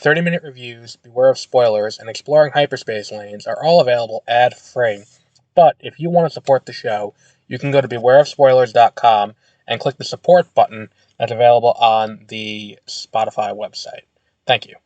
30-minute reviews, beware of spoilers, and exploring hyperspace lanes are all available ad-free. But if you want to support the show, you can go to bewareofspoilers.com and click the support button that's available on the Spotify website. Thank you.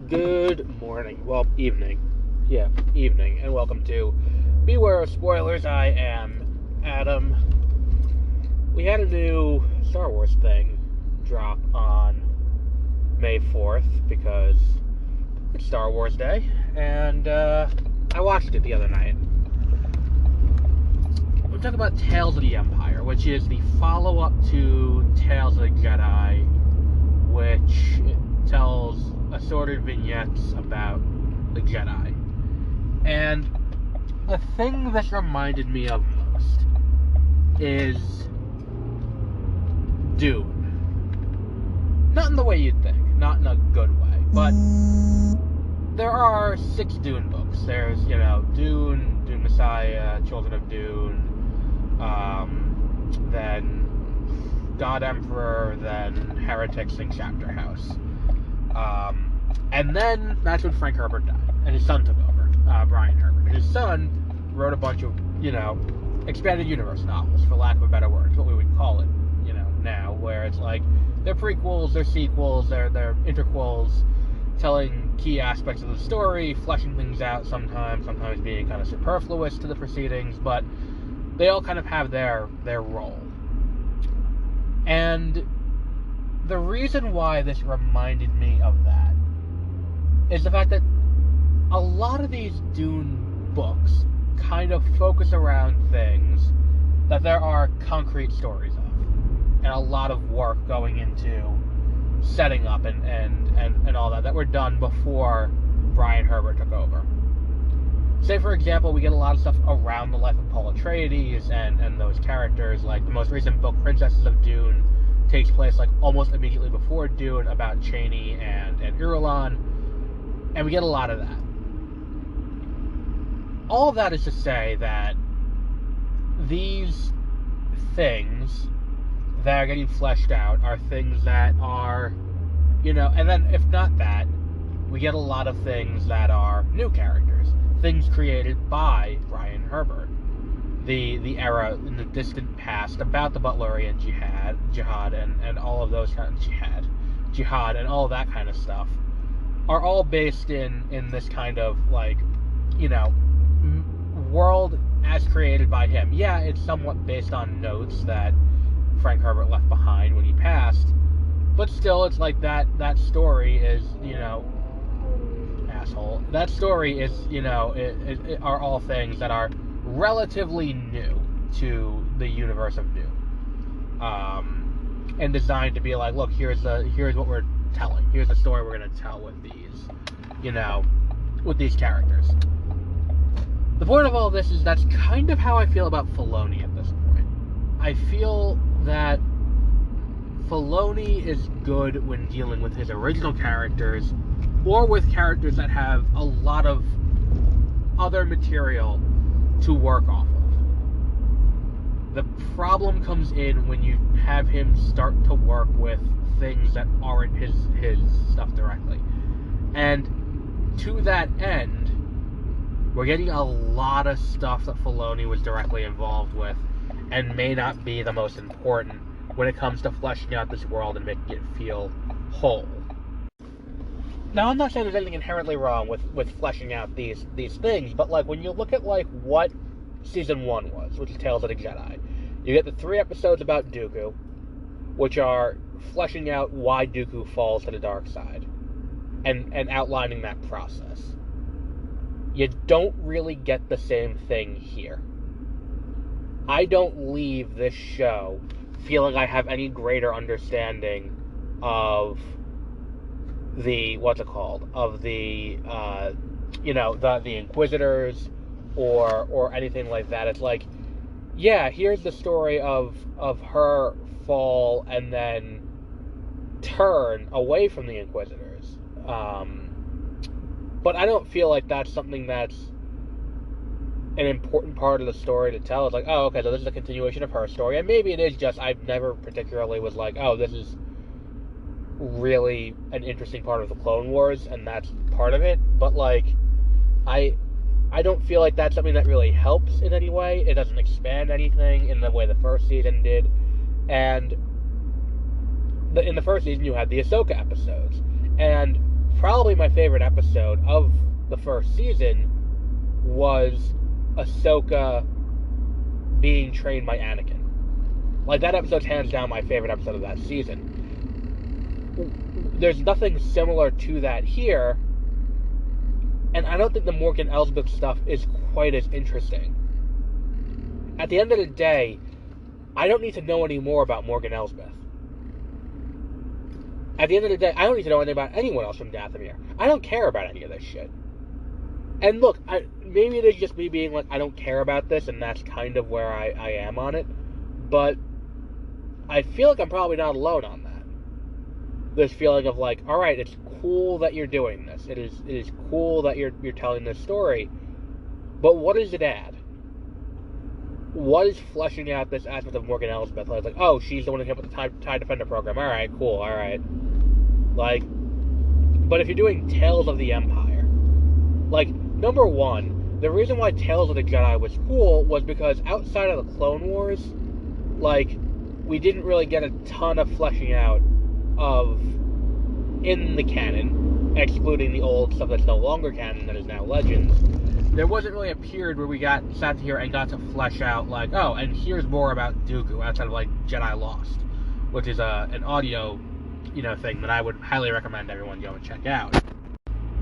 Good morning. Well, evening. Yeah, evening. And welcome to Beware of Spoilers. I am Adam. We had a new Star Wars thing drop on May 4th because it's Star Wars Day. And I watched it the other night. We're talking about Tales of the Empire, which is the follow-up to Tales of the Jedi, which tells assorted vignettes about the Jedi. And the thing this reminded me of most is Dune. Not in the way you'd think, not in a good way, but there are 6 Dune books. There's, Dune, Dune Messiah, Children of Dune, then God Emperor, then Heretics and Chapter House. And then that's when Frank Herbert died, and his son took over, Brian Herbert. And his son wrote a bunch of, expanded universe novels, for lack of a better word. It's what we would call it, now, where it's like, they're prequels, they're sequels, they're interquels, telling key aspects of the story, fleshing things out sometimes being kind of superfluous to the proceedings, but they all kind of have their role. And the reason why this reminded me of that is the fact that a lot of these Dune books kind of focus around things that there are concrete stories of, and a lot of work going into setting up and all that were done before Brian Herbert took over. Say, for example, we get a lot of stuff around the life of Paul Atreides and those characters, like the most recent book, Princesses of Dune, takes place like almost immediately before Dune, about Chani and Irulan, and we get a lot of that. All of that is to say that these things that are getting fleshed out are things that are, and then if not that, we get a lot of things that are new characters, things created by Brian Herbert. The era in the distant past about the Butlerian jihad and all of those kind of jihad and all of that kind of stuff are all based in this kind of world as created by him. Yeah, it's somewhat based on notes that Frank Herbert left behind when he passed, but still, it's like that story is, asshole. That story is, it are all things that are relatively new to the universe of Dune, and designed to be like, look, here's what we're telling. Here's the story we're going to tell with these, with these characters. The point of all this is that's kind of how I feel about Filoni at this point. I feel that Filoni is good when dealing with his original characters, or with characters that have a lot of other material to work off of. The problem comes in when you have him start to work with things that aren't his stuff directly. And to that end, we're getting a lot of stuff that Filoni was directly involved with and may not be the most important when it comes to fleshing out this world and making it feel whole. Now, I'm not saying there's anything inherently wrong with fleshing out these things, but when you look at what Season 1 was, which is Tales of the Jedi, you get the 3 episodes about Dooku, which are fleshing out why Dooku falls to the dark side, and outlining that process. You don't really get the same thing here. I don't leave this show feeling I have any greater understanding of the the Inquisitors or anything like that. It's like, yeah, here's the story of her fall and then turn away from the Inquisitors. But I don't feel like that's something that's an important part of the story to tell. It's like, oh, okay, so this is a continuation of her story, and maybe it is just I've never particularly was like, oh, this is really an interesting part of the Clone Wars, and that's part of it. But like, I don't feel like that's something that really helps in any way. It doesn't expand anything in the way the first season did, and in the first season you had the Ahsoka episodes, and probably my favorite episode of the first season was Ahsoka being trained by Anakin. Like, that episode's hands down my favorite episode of that season. There's nothing similar to that here, and I don't think the Morgan Elsbeth stuff is quite as interesting. At the end of the day, I don't need to know any more about Morgan Elsbeth. At the end of the day, I don't need to know anything about anyone else from Dathomir. I don't care about any of this shit. And look, maybe it is just me being like, I don't care about this, and that's kind of where I am on it. But I feel like I'm probably not alone on that. This feeling of like, alright, it's cool that you're doing this. It is cool that you're telling this story. But what does it add? What is fleshing out this aspect of Morgan Elsbeth? Like, oh, she's the one who came up with the TIE Defender program. Alright, cool, alright. Like, but if you're doing Tales of the Empire, like, number one, the reason why Tales of the Jedi was cool was because outside of the Clone Wars, like, we didn't really get a ton of fleshing out of, in the canon, excluding the old stuff that's no longer canon, that is now Legends. There wasn't really a period where we sat here and got to flesh out, like, oh, and here's more about Dooku outside of, like, Jedi Lost, which is an audio, thing that I would highly recommend everyone go and check out.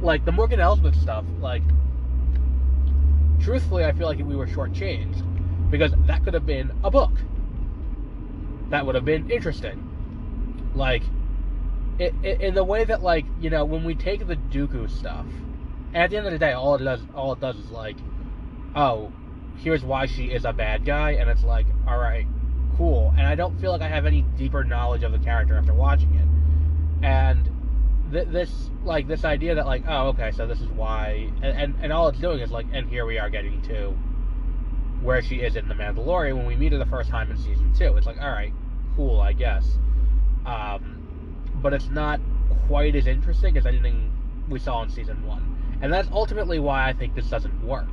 Like, the Morgan Elsbeth stuff, like, truthfully, I feel like we were shortchanged, because that could have been a book. That would have been interesting. Like, in the way that, like, when we take the Dooku stuff, and at the end of the day, all it does is, like, oh, here's why she is a bad guy, and it's like, alright, cool. And I don't feel like I have any deeper knowledge of the character after watching it. And this idea that, like, oh, okay, so this is why, and all it's doing is, like, and here we are getting to where she is in The Mandalorian when we meet her the first time in Season 2. It's like, alright, cool, I guess. But it's not quite as interesting as anything we saw in Season 1. And that's ultimately why I think this doesn't work.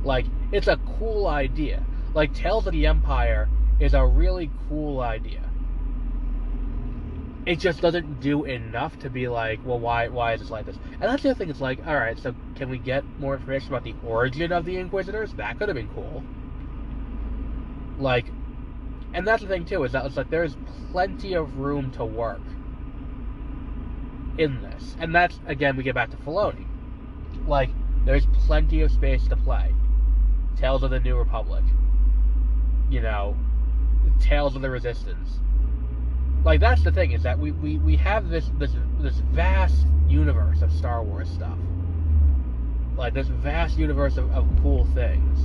Like, it's a cool idea. Like, Tales of the Empire is a really cool idea. It just doesn't do enough to be like, well, why is this like this? And that's the other thing, it's like, alright, so can we get more information about the origin of the Inquisitors? That could have been cool. Like, and that's the thing too, is that it's like, there's plenty of room to work in this. And that's, again, we get back to Filoni. Like, there's plenty of space to play. Tales of the New Republic. Tales of the Resistance. Like, that's the thing, is that we have this vast universe of Star Wars stuff. Like, this vast universe of cool things.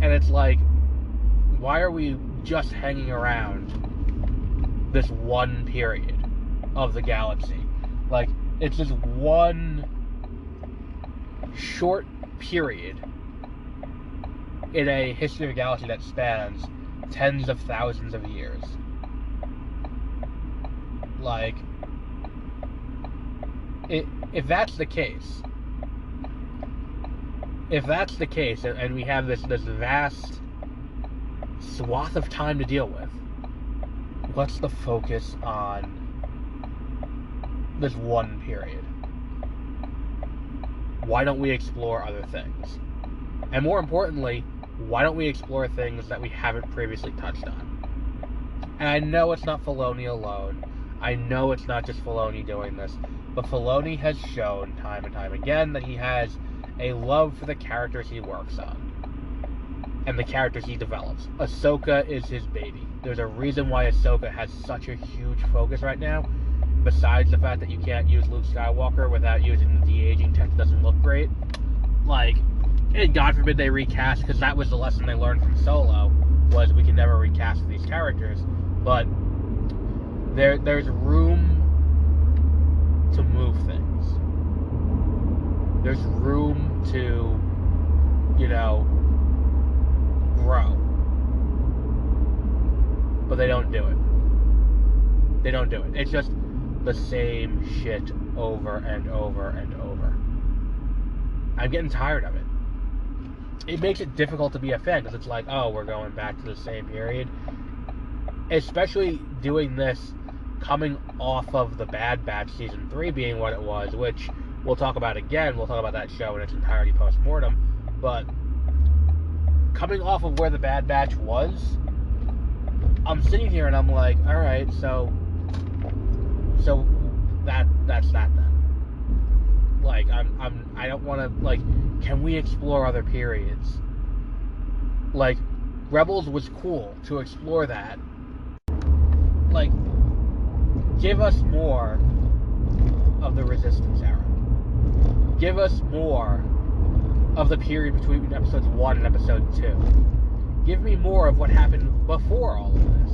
And it's like, why are we just hanging around this one period of the galaxy? Like, it's just one short period in a history of a galaxy that spans tens of thousands of years. Like, if that's the case, and we have this vast swath of time to deal with, what's the focus on this one period? Why don't we explore other things? And more importantly, why don't we explore things that we haven't previously touched on? And I know it's not Filoni alone. I know it's not just Filoni doing this. But Filoni has shown time and time again that he has a love for the characters he works on. And the characters he develops. Ahsoka is his baby. There's a reason why Ahsoka has such a huge focus right now. Besides the fact that you can't use Luke Skywalker without using the de-aging tech that doesn't look great. Like, and God forbid they recast, because that was the lesson they learned from Solo, was we can never recast these characters. But there's room to move things. There's room to, grow. But they don't do it. They don't do it. It's just the same shit over and over and over. I'm getting tired of it. It makes it difficult to be a fan, because it's like, oh, we're going back to the same period. Especially doing this coming off of the Bad Batch Season 3 being what it was, which we'll talk about again. We'll talk about that show in its entirety post-mortem. But coming off of where the Bad Batch was, I'm sitting here and I'm like, alright, so that's that then. Like, I don't want to, like, can we explore other periods? Like, Rebels was cool to explore that. Like, give us more of the Resistance era. Give us more of the period between episodes 1 and episode 2. Give me more of what happened before all of this.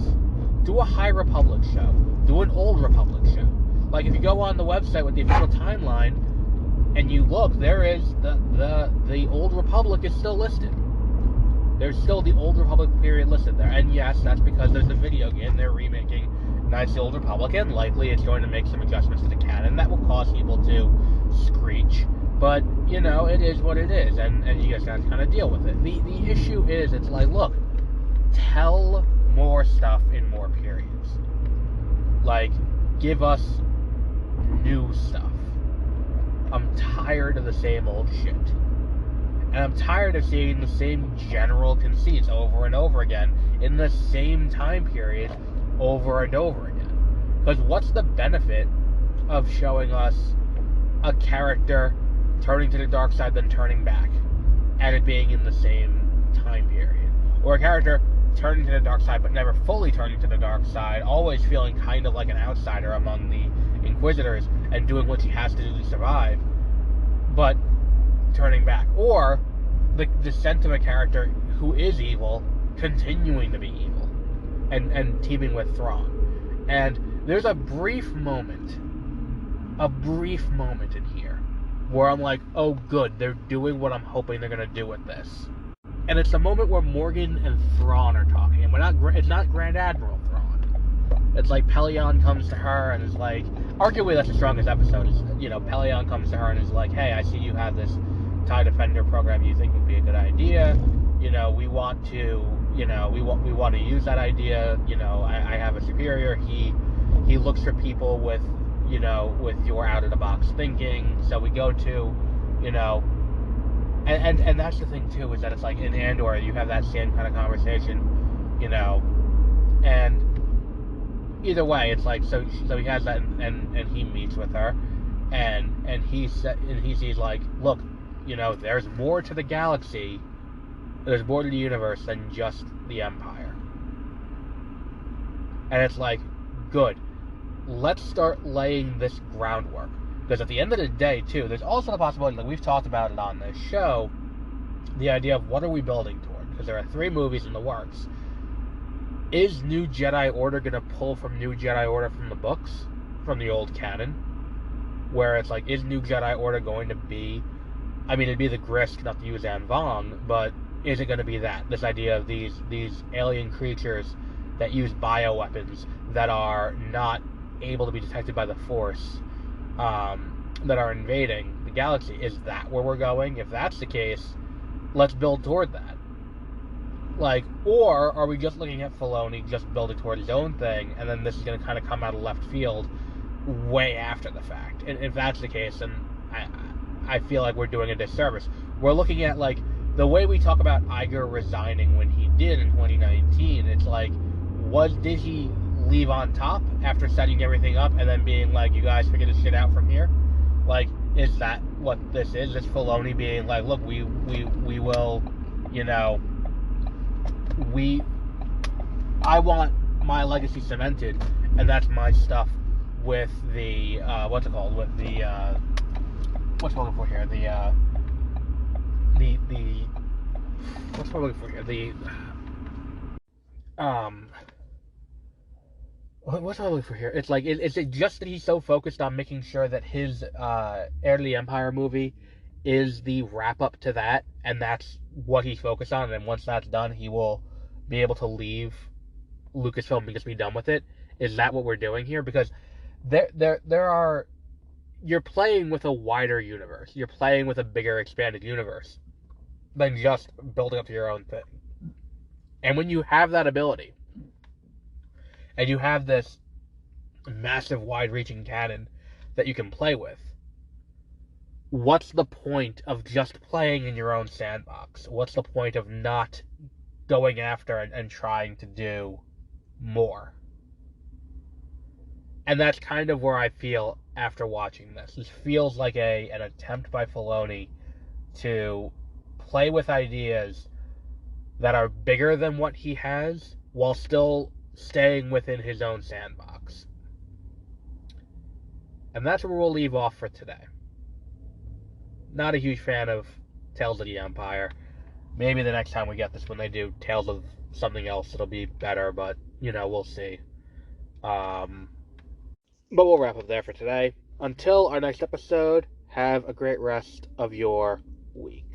Do a High Republic show. Do an Old Republic show. Like, if you go on the website with the official timeline and you look, there is the Old Republic is still listed. There's still the Old Republic period listed there. And yes, that's because there's a video game they're remaking, Knights of the Old Republic, and likely it's going to make some adjustments to the canon that will cause people to screech. But, it is what it is, and you guys gotta kind of deal with it. The issue is, it's like, look, tell more stuff in more periods. Like, give us new stuff. I'm tired of the same old shit. And I'm tired of seeing the same general conceits over and over again in the same time period over and over again. Because what's the benefit of showing us a character turning to the dark side then turning back, and it being in the same time period? Or a character turning to the dark side but never fully turning to the dark side, always feeling kind of like an outsider among the Inquisitors and doing what she has to do to survive, but turning back. Or the descent of a character who is evil continuing to be evil and teaming with Thrawn. And there's a brief moment in here where I'm like, oh good, they're doing what I'm hoping they're going to do with this. And it's the moment where Morgan and Thrawn are talking, and it's not Grand Admiral Thrawn. It's like Pellaeon comes to her and is like, arguably that's the strongest episode, is, Pellaeon comes to her and is like, hey, I see you have this TIE Defender program you think would be a good idea. We want to, we want to use that idea. I have a superior. He looks for people with your out-of-the-box thinking. So we go to, and that's the thing, too, is that it's like in Andor, you have that same kind of conversation, and either way, it's like, so he has that, and he meets with her, and he sees, like, look, there's more to the galaxy, there's more to the universe than just the Empire. And it's like, good. Let's start laying this groundwork. Because at the end of the day, too, there's also the possibility, like we've talked about it on this show, the idea of what are we building toward? Because there are 3 movies in the works. Is New Jedi Order going to pull from New Jedi Order from the books, from the old canon? Where it's like, is New Jedi Order going to be, it'd be the Grist, not to use Yuuzhan Vong, but is it going to be that? This idea of these alien creatures that use bioweapons that are not able to be detected by the Force, that are invading the galaxy. Is that where we're going? If that's the case, let's build toward that. Like, or are we just looking at Filoni just building toward his own thing, and then this is going to kind of come out of left field way after the fact? And if that's the case, then I feel like we're doing a disservice. We're looking at, like, the way we talk about Iger resigning when he did in 2019, it's like, did he leave on top after setting everything up and then being like, you guys figure this shit out from here? Like, is that what this is? Is Filoni being like, look, we will, I want my legacy cemented, and that's my stuff with the, what's it called? With the, what's I'm looking for here? What's I'm looking for here? What's I looking for here? It's like, is it just that he's so focused on making sure that his Heir to the Empire movie is the wrap up to that, and that's what he's focused on, and then once that's done, he will be able to leave Lucasfilm and just be done with it? Is that what we're doing here? Because there are, you're playing with a wider universe. You're playing with a bigger, expanded universe than just building up to your own thing. And when you have that ability, and you have this massive, wide-reaching canon that you can play with, what's the point of just playing in your own sandbox? What's the point of not going after and trying to do more? And that's kind of where I feel after watching this. This feels like an attempt by Filoni to play with ideas that are bigger than what he has while still staying within his own sandbox. And that's where we'll leave off for today. Not a huge fan of Tales of the Empire. Maybe the next time we get this, when they do Tales of something else, it'll be better, but, we'll see. But we'll wrap up there for today. Until our next episode, have a great rest of your week.